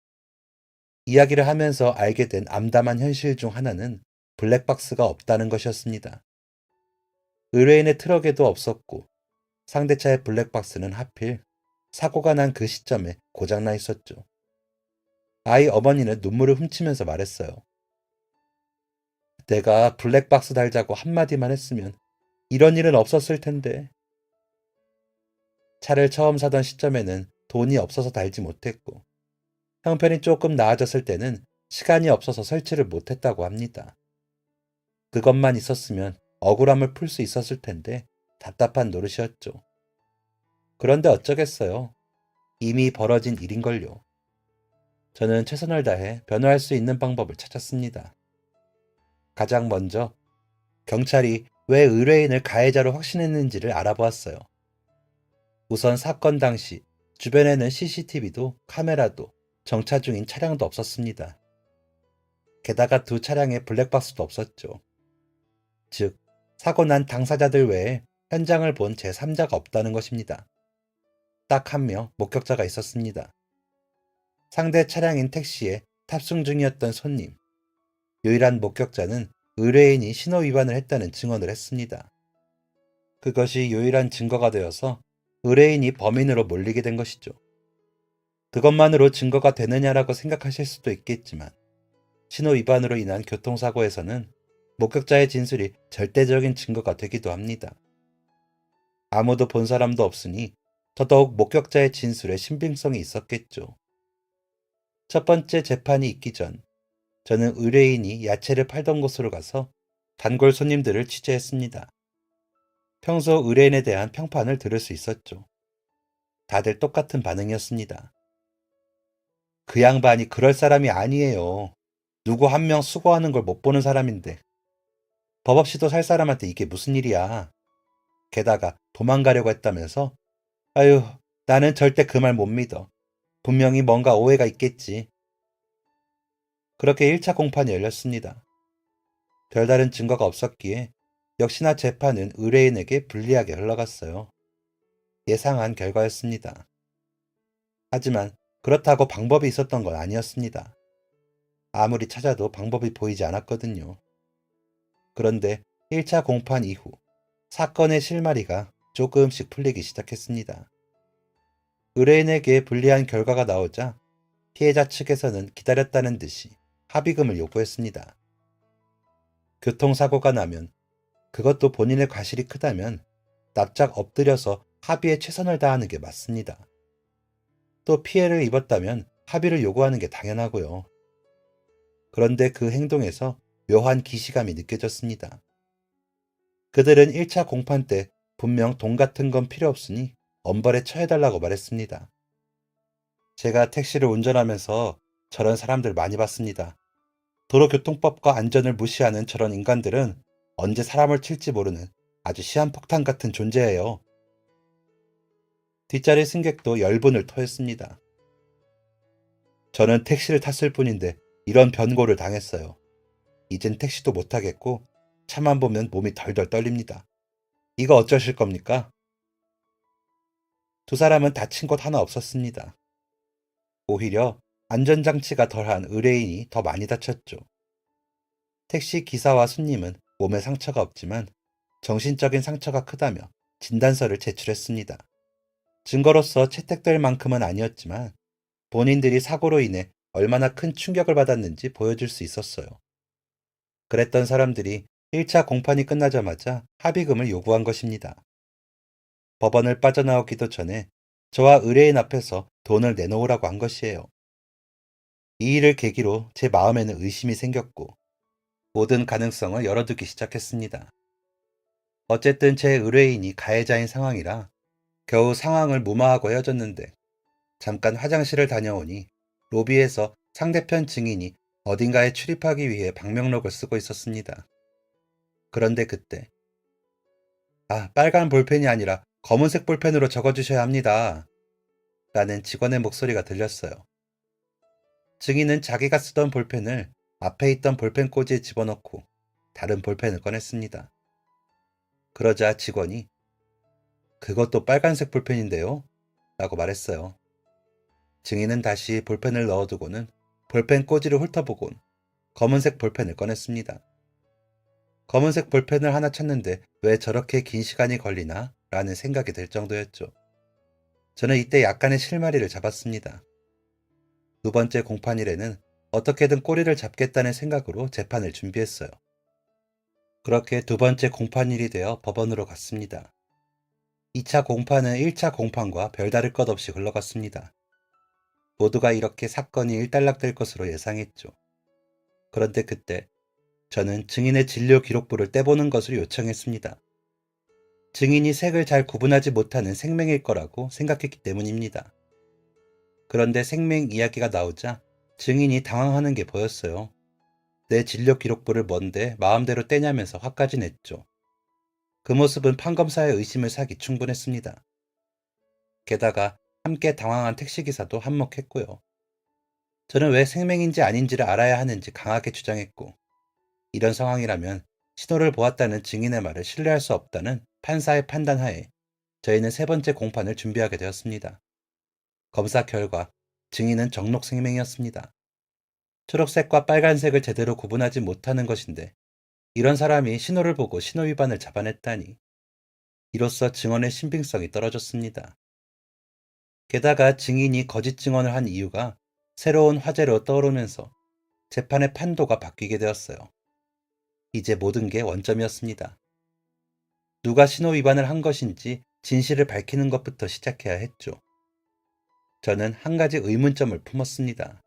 이야기를 하면서 알게 된 암담한 현실 중 하나는 블랙박스가 없다는 것이었습니다. 의뢰인의 트럭에도 없었고 상대차의 블랙박스는 하필 사고가 난 그 시점에 고장나 있었죠. 아이 어머니는 눈물을 훔치면서 말했어요. 내가 블랙박스 달자고 한마디만 했으면 이런 일은 없었을 텐데. 차를 처음 사던 시점에는 돈이 없어서 달지 못했고 형편이 조금 나아졌을 때는 시간이 없어서 설치를 못했다고 합니다. 그것만 있었으면 억울함을 풀 수 있었을 텐데 답답한 노릇이었죠. 그런데 어쩌겠어요. 이미 벌어진 일인걸요. 저는 최선을 다해 변호할 수 있는 방법을 찾았습니다. 가장 먼저 경찰이 왜 의뢰인을 가해자로 확신했는지를 알아보았어요. 우선 사건 당시 주변에는 CCTV도 카메라도 정차 중인 차량도 없었습니다. 게다가 두 차량에 블랙박스도 없었죠. 즉, 사고 난 당사자들 외에 현장을 본 제3자가 없다는 것입니다. 딱 한 명 목격자가 있었습니다. 상대 차량인 택시에 탑승 중이었던 손님. 유일한 목격자는 의뢰인이 신호 위반을 했다는 증언을 했습니다. 그것이 유일한 증거가 되어서 의뢰인이 범인으로 몰리게 된 것이죠. 그것만으로 증거가 되느냐라고 생각하실 수도 있겠지만 신호 위반으로 인한 교통사고에서는 목격자의 진술이 절대적인 증거가 되기도 합니다. 아무도 본 사람도 없으니 더더욱 목격자의 진술에 신빙성이 있었겠죠. 첫 번째 재판이 있기 전 저는 의뢰인이 야채를 팔던 곳으로 가서 단골 손님들을 취재했습니다. 평소 의뢰인에 대한 평판을 들을 수 있었죠. 다들 똑같은 반응이었습니다. 그 양반이 그럴 사람이 아니에요. 누구 한 명 수고하는 걸 못 보는 사람인데 법 없이도 살 사람한테 이게 무슨 일이야. 게다가 도망가려고 했다면서? 아유, 나는 절대 그 말 못 믿어. 분명히 뭔가 오해가 있겠지. 그렇게 1차 공판이 열렸습니다. 별다른 증거가 없었기에 역시나 재판은 의뢰인에게 불리하게 흘러갔어요. 예상한 결과였습니다. 하지만 그렇다고 방법이 있었던 건 아니었습니다. 아무리 찾아도 방법이 보이지 않았거든요. 그런데 1차 공판 이후 사건의 실마리가 조금씩 풀리기 시작했습니다. 의뢰인에게 불리한 결과가 나오자 피해자 측에서는 기다렸다는 듯이 합의금을 요구했습니다. 교통사고가 나면, 그것도 본인의 과실이 크다면 납작 엎드려서 합의에 최선을 다하는 게 맞습니다. 또 피해를 입었다면 합의를 요구하는 게 당연하고요. 그런데 그 행동에서 묘한 기시감이 느껴졌습니다. 그들은 1차 공판 때 분명 돈 같은 건 필요 없으니 엄벌에 처해달라고 말했습니다. 제가 택시를 운전하면서 저런 사람들 많이 봤습니다. 도로교통법과 안전을 무시하는 저런 인간들은 언제 사람을 칠지 모르는 아주 시한폭탄 같은 존재예요. 뒷자리 승객도 열분을 토했습니다. 저는 택시를 탔을 뿐인데 이런 변고를 당했어요. 이젠 택시도 못 타겠고 차만 보면 몸이 덜덜 떨립니다. 이거 어쩌실 겁니까? 두 사람은 다친 곳 하나 없었습니다. 오히려 안전장치가 덜한 의뢰인이 더 많이 다쳤죠. 택시 기사와 손님은 몸에 상처가 없지만 정신적인 상처가 크다며 진단서를 제출했습니다. 증거로서 채택될 만큼은 아니었지만 본인들이 사고로 인해 얼마나 큰 충격을 받았는지 보여줄 수 있었어요. 그랬던 사람들이 1차 공판이 끝나자마자 합의금을 요구한 것입니다. 법원을 빠져나오기도 전에 저와 의뢰인 앞에서 돈을 내놓으라고 한 것이에요. 이 일을 계기로 제 마음에는 의심이 생겼고 모든 가능성을 열어두기 시작했습니다. 어쨌든 제 의뢰인이 가해자인 상황이라 겨우 상황을 무마하고 헤어졌는데 잠깐 화장실을 다녀오니 로비에서 상대편 증인이 어딘가에 출입하기 위해 방명록을 쓰고 있었습니다. 그런데 그때 빨간 볼펜이 아니라 검은색 볼펜으로 적어주셔야 합니다. 라는 직원의 목소리가 들렸어요. 증인은 자기가 쓰던 볼펜을 앞에 있던 볼펜 꽂이에 집어넣고 다른 볼펜을 꺼냈습니다. 그러자 직원이 그것도 빨간색 볼펜인데요? 라고 말했어요. 증인은 다시 볼펜을 넣어두고는 볼펜 꽂이를 훑어보곤 검은색 볼펜을 꺼냈습니다. 검은색 볼펜을 하나 찾는데 왜 저렇게 긴 시간이 걸리나? 라는 생각이 들 정도였죠. 저는 이때 약간의 실마리를 잡았습니다. 두 번째 공판일에는 어떻게든 꼬리를 잡겠다는 생각으로 재판을 준비했어요. 그렇게 두 번째 공판일이 되어 법원으로 갔습니다. 2차 공판은 1차 공판과 별다를 것 없이 흘러갔습니다. 모두가 이렇게 사건이 일단락될 것으로 예상했죠. 그런데 그때 저는 증인의 진료 기록부를 떼보는 것을 요청했습니다. 증인이 색을 잘 구분하지 못하는 생맹일 거라고 생각했기 때문입니다. 그런데 생맹 이야기가 나오자 증인이 당황하는 게 보였어요. 내 진료 기록부를 뭔데 마음대로 떼냐면서 화까지 냈죠. 그 모습은 판검사의 의심을 사기 충분했습니다. 게다가 함께 당황한 택시기사도 한몫했고요. 저는 왜 생맹인지 아닌지를 알아야 하는지 강하게 주장했고, 이런 상황이라면 신호를 보았다는 증인의 말을 신뢰할 수 없다는 판사의 판단하에 저희는 세 번째 공판을 준비하게 되었습니다. 검사 결과 증인은 정록 생맹이었습니다. 초록색과 빨간색을 제대로 구분하지 못하는 것인데 이런 사람이 신호를 보고 신호 위반을 잡아냈다니 이로써 증언의 신빙성이 떨어졌습니다. 게다가 증인이 거짓 증언을 한 이유가 새로운 화제로 떠오르면서 재판의 판도가 바뀌게 되었어요. 이제 모든 게 원점이었습니다. 누가 신호 위반을 한 것인지 진실을 밝히는 것부터 시작해야 했죠. 저는 한 가지 의문점을 품었습니다.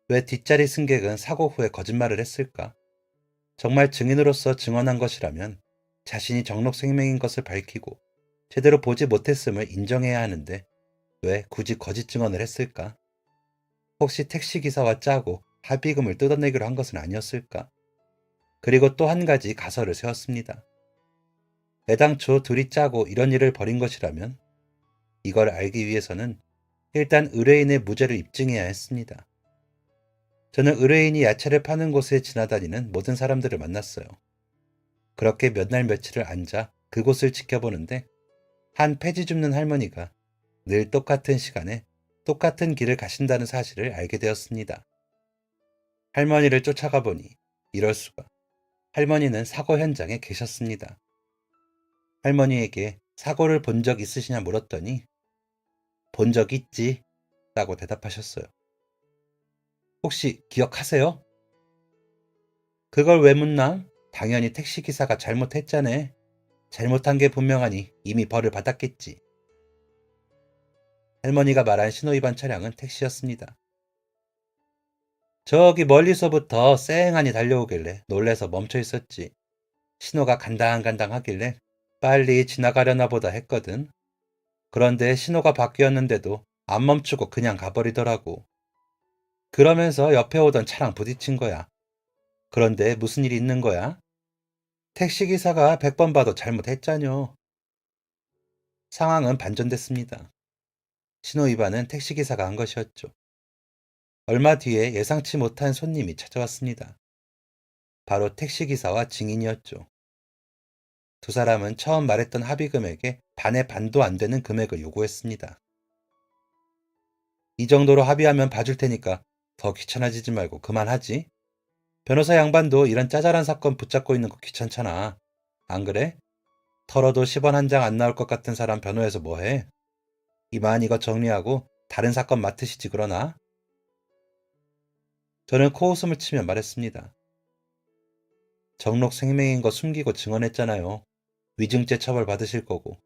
왜 뒷자리 승객은 사고 후에 거짓말을 했을까? 정말 증인으로서 증언한 것이라면 자신이 정록생명인 것을 밝히고 제대로 보지 못했음을 인정해야 하는데 왜 굳이 거짓 증언을 했을까? 혹시 택시기사와 짜고 합의금을 뜯어내기로 한 것은 아니었을까? 그리고 또 한 가지 가설을 세웠습니다. 애당초 둘이 짜고 이런 일을 벌인 것이라면 이걸 알기 위해서는 일단 의뢰인의 무죄를 입증해야 했습니다. 저는 의뢰인이 야채를 파는 곳에 지나다니는 모든 사람들을 만났어요. 그렇게 몇 날 며칠을 앉아 그곳을 지켜보는데 한 폐지 줍는 할머니가 늘 똑같은 시간에 똑같은 길을 가신다는 사실을 알게 되었습니다. 할머니를 쫓아가 보니 이럴 수가. 할머니는 사고 현장에 계셨습니다. 할머니에게 사고를 본 적 있으시냐 물었더니 본 적 있지 라고 대답하셨어요. 혹시 기억하세요? 그걸 왜 묻나? 당연히 택시기사가 잘못했자네. 잘못한 게 분명하니 이미 벌을 받았겠지. 할머니가 말한 신호위반 차량은 택시였습니다. 저기 멀리서부터 쌩하니 달려오길래 놀래서 멈춰 있었지. 신호가 간당간당하길래 빨리 지나가려나 보다 했거든. 그런데 신호가 바뀌었는데도 안 멈추고 그냥 가버리더라고. 그러면서 옆에 오던 차랑 부딪힌 거야. 그런데 무슨 일이 있는 거야? 택시기사가 100번 봐도 잘못했잖요. 상황은 반전됐습니다. 신호위반은 택시기사가 한 것이었죠. 얼마 뒤에 예상치 못한 손님이 찾아왔습니다. 바로 택시기사와 증인이었죠. 두 사람은 처음 말했던 합의금액의 반의 반도 안 되는 금액을 요구했습니다. 이 정도로 합의하면 봐줄 테니까 더 귀찮아지지 말고 그만하지. 변호사 양반도 이런 짜잘한 사건 붙잡고 있는 거 귀찮잖아. 안 그래? 털어도 10원 한 장 안 나올 것 같은 사람 변호해서 뭐해? 이만 이거 정리하고 다른 사건 맡으시지 그러나? 저는 코웃음을 치며 말했습니다. 정록 생명인 거 숨기고 증언했잖아요. 위증죄 처벌 받으실 거고.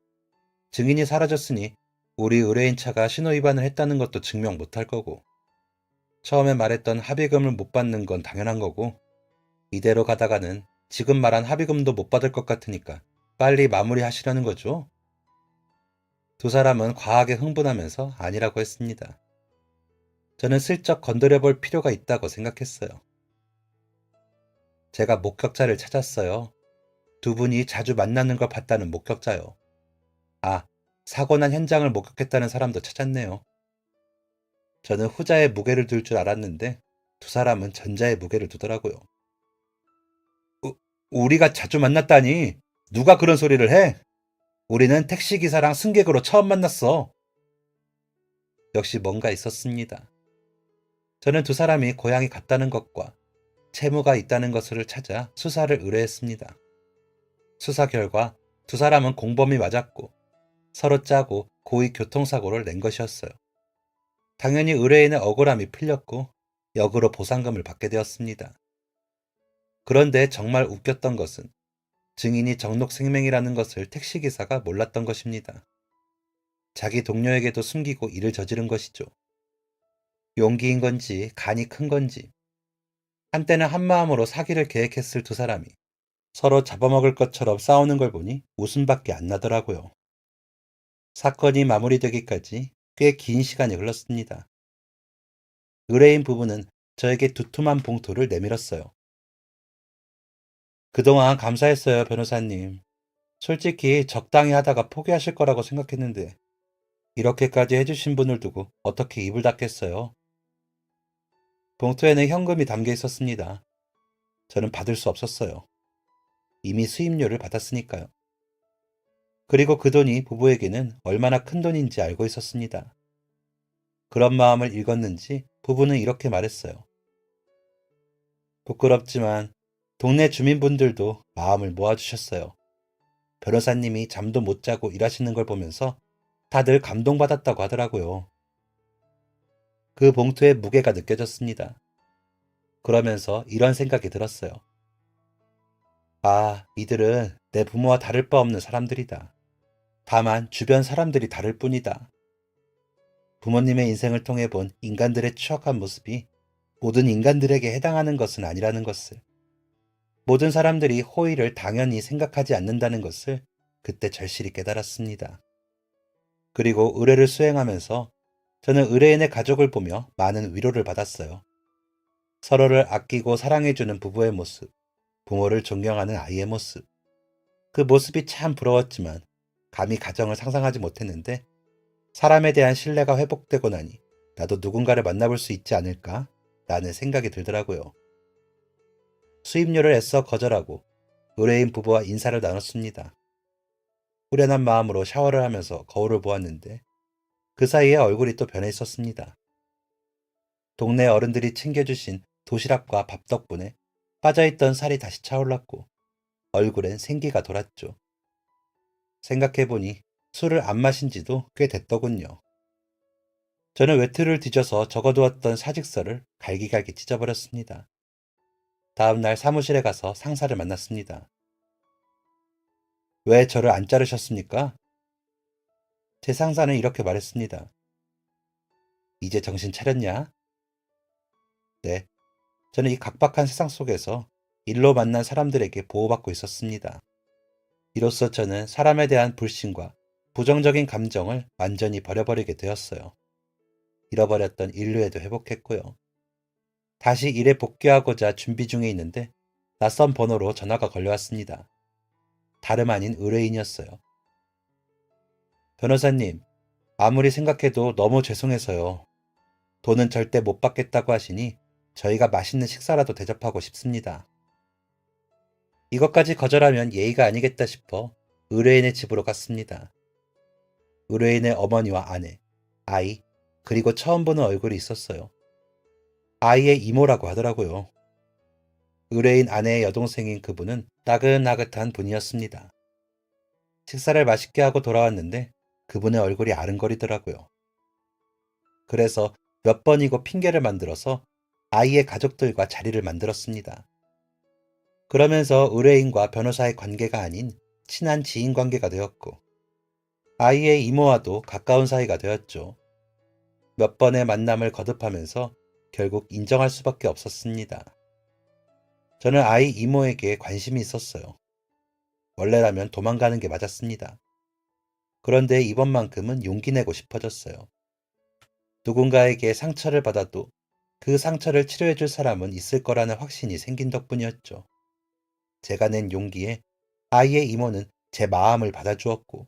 증인이 사라졌으니 우리 의뢰인 차가 신호위반을 했다는 것도 증명 못할 거고. 처음에 말했던 합의금을 못 받는 건 당연한 거고. 이대로 가다가는 지금 말한 합의금도 못 받을 것 같으니까 빨리 마무리하시려는 거죠. 두 사람은 과하게 흥분하면서 아니라고 했습니다. 저는 슬쩍 건드려볼 필요가 있다고 생각했어요. 제가 목격자를 찾았어요. 두 분이 자주 만나는 걸 봤다는 목격자요. 아, 사고 난 현장을 목격했다는 사람도 찾았네요. 저는 후자의 무게를 둘 줄 알았는데 두 사람은 전자의 무게를 두더라고요. 우리가 자주 만났다니 누가 그런 소리를 해? 우리는 택시기사랑 승객으로 처음 만났어. 역시 뭔가 있었습니다. 저는 두 사람이 고향이 같다는 것과 채무가 있다는 것을 찾아 수사를 의뢰했습니다. 수사 결과 두 사람은 공범이 맞았고 서로 짜고 고의 교통사고를 낸 것이었어요. 당연히 의뢰인의 억울함이 풀렸고 역으로 보상금을 받게 되었습니다. 그런데 정말 웃겼던 것은 증인이 정록생명이라는 것을 택시기사가 몰랐던 것입니다. 자기 동료에게도 숨기고 일을 저지른 것이죠. 용기인 건지 간이 큰 건지 한때는 한마음으로 사기를 계획했을 두 사람이 서로 잡아먹을 것처럼 싸우는 걸 보니 웃음밖에 안 나더라고요. 사건이 마무리되기까지 꽤 긴 시간이 흘렀습니다. 의뢰인 부부는 저에게 두툼한 봉투를 내밀었어요. 그동안 감사했어요, 변호사님. 솔직히 적당히 하다가 포기하실 거라고 생각했는데 이렇게까지 해주신 분을 두고 어떻게 입을 닫겠어요? 봉투에는 현금이 담겨 있었습니다. 저는 받을 수 없었어요. 이미 수임료를 받았으니까요. 그리고 그 돈이 부부에게는 얼마나 큰 돈인지 알고 있었습니다. 그런 마음을 읽었는지 부부는 이렇게 말했어요. 부끄럽지만 동네 주민분들도 마음을 모아주셨어요. 변호사님이 잠도 못 자고 일하시는 걸 보면서 다들 감동받았다고 하더라고요. 그 봉투의 무게가 느껴졌습니다. 그러면서 이런 생각이 들었어요. 아, 이들은 내 부모와 다를 바 없는 사람들이다. 다만 주변 사람들이 다를 뿐이다. 부모님의 인생을 통해 본 인간들의 추악한 모습이 모든 인간들에게 해당하는 것은 아니라는 것을. 모든 사람들이 호의를 당연히 생각하지 않는다는 것을 그때 절실히 깨달았습니다. 그리고 의뢰를 수행하면서 저는 의뢰인의 가족을 보며 많은 위로를 받았어요. 서로를 아끼고 사랑해주는 부부의 모습, 부모를 존경하는 아이의 모습. 그 모습이 참 부러웠지만 감히 가정을 상상하지 못했는데 사람에 대한 신뢰가 회복되고 나니 나도 누군가를 만나볼 수 있지 않을까? 라는 생각이 들더라고요. 수입료를 애써 거절하고 의뢰인 부부와 인사를 나눴습니다. 후련한 마음으로 샤워를 하면서 거울을 보았는데 그 사이에 얼굴이 또 변해 있었습니다. 동네 어른들이 챙겨주신 도시락과 밥 덕분에 빠져있던 살이 다시 차올랐고 얼굴엔 생기가 돌았죠. 생각해보니 술을 안 마신 지도 꽤 됐더군요. 저는 외투를 뒤져서 적어두었던 사직서를 갈기갈기 찢어버렸습니다. 다음날 사무실에 가서 상사를 만났습니다. 왜 저를 안 자르셨습니까? 제 상사는 이렇게 말했습니다. 이제 정신 차렸냐? 네, 저는 이 각박한 세상 속에서 일로 만난 사람들에게 보호받고 있었습니다. 이로써 저는 사람에 대한 불신과 부정적인 감정을 완전히 버려버리게 되었어요. 잃어버렸던 인류애도 회복했고요. 다시 일에 복귀하고자 준비 중에 있는데 낯선 번호로 전화가 걸려왔습니다. 다름 아닌 의뢰인이었어요. 변호사님, 아무리 생각해도 너무 죄송해서요. 돈은 절대 못 받겠다고 하시니 저희가 맛있는 식사라도 대접하고 싶습니다. 이것까지 거절하면 예의가 아니겠다 싶어 의뢰인의 집으로 갔습니다. 의뢰인의 어머니와 아내, 아이, 그리고 처음 보는 얼굴이 있었어요. 아이의 이모라고 하더라고요. 의뢰인 아내의 여동생인 그분은 나긋나긋한 분이었습니다. 식사를 맛있게 하고 돌아왔는데 그분의 얼굴이 아른거리더라고요. 그래서 몇 번이고 핑계를 만들어서 아이의 가족들과 자리를 만들었습니다. 그러면서 의뢰인과 변호사의 관계가 아닌 친한 지인 관계가 되었고 아이의 이모와도 가까운 사이가 되었죠. 몇 번의 만남을 거듭하면서 결국 인정할 수밖에 없었습니다. 저는 아이 이모에게 관심이 있었어요. 원래라면 도망가는 게 맞았습니다. 그런데 이번만큼은 용기 내고 싶어졌어요. 누군가에게 상처를 받아도 그 상처를 치료해줄 사람은 있을 거라는 확신이 생긴 덕분이었죠. 제가 낸 용기에 아이의 이모는 제 마음을 받아주었고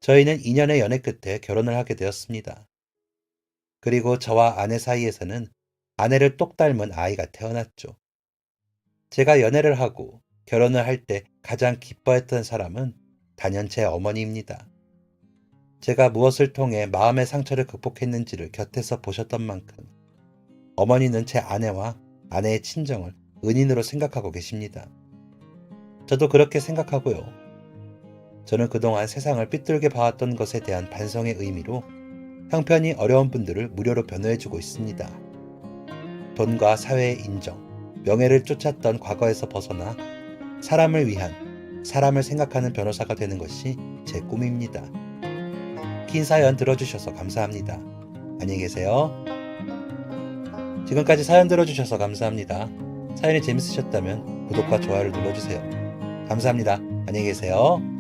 저희는 2년의 연애 끝에 결혼을 하게 되었습니다. 그리고 저와 아내 사이에서는 아내를 똑 닮은 아이가 태어났죠. 제가 연애를 하고 결혼을 할 때 가장 기뻐했던 사람은 단연 제 어머니입니다. 제가 무엇을 통해 마음의 상처를 극복했는지를 곁에서 보셨던 만큼 어머니는 제 아내와 아내의 친정을 은인으로 생각하고 계십니다. 저도 그렇게 생각하고요. 저는 그동안 세상을 삐뚤게 봐왔던 것에 대한 반성의 의미로 형편이 어려운 분들을 무료로 변호해주고 있습니다. 돈과 사회의 인정, 명예를 쫓았던 과거에서 벗어나 사람을 위한, 사람을 생각하는 변호사가 되는 것이 제 꿈입니다. 긴 사연 들어주셔서 감사합니다. 안녕히 계세요. 지금까지 사연 들어주셔서 감사합니다. 사연이 재밌으셨다면 구독과 좋아요를 눌러주세요. 감사합니다. 안녕히 계세요.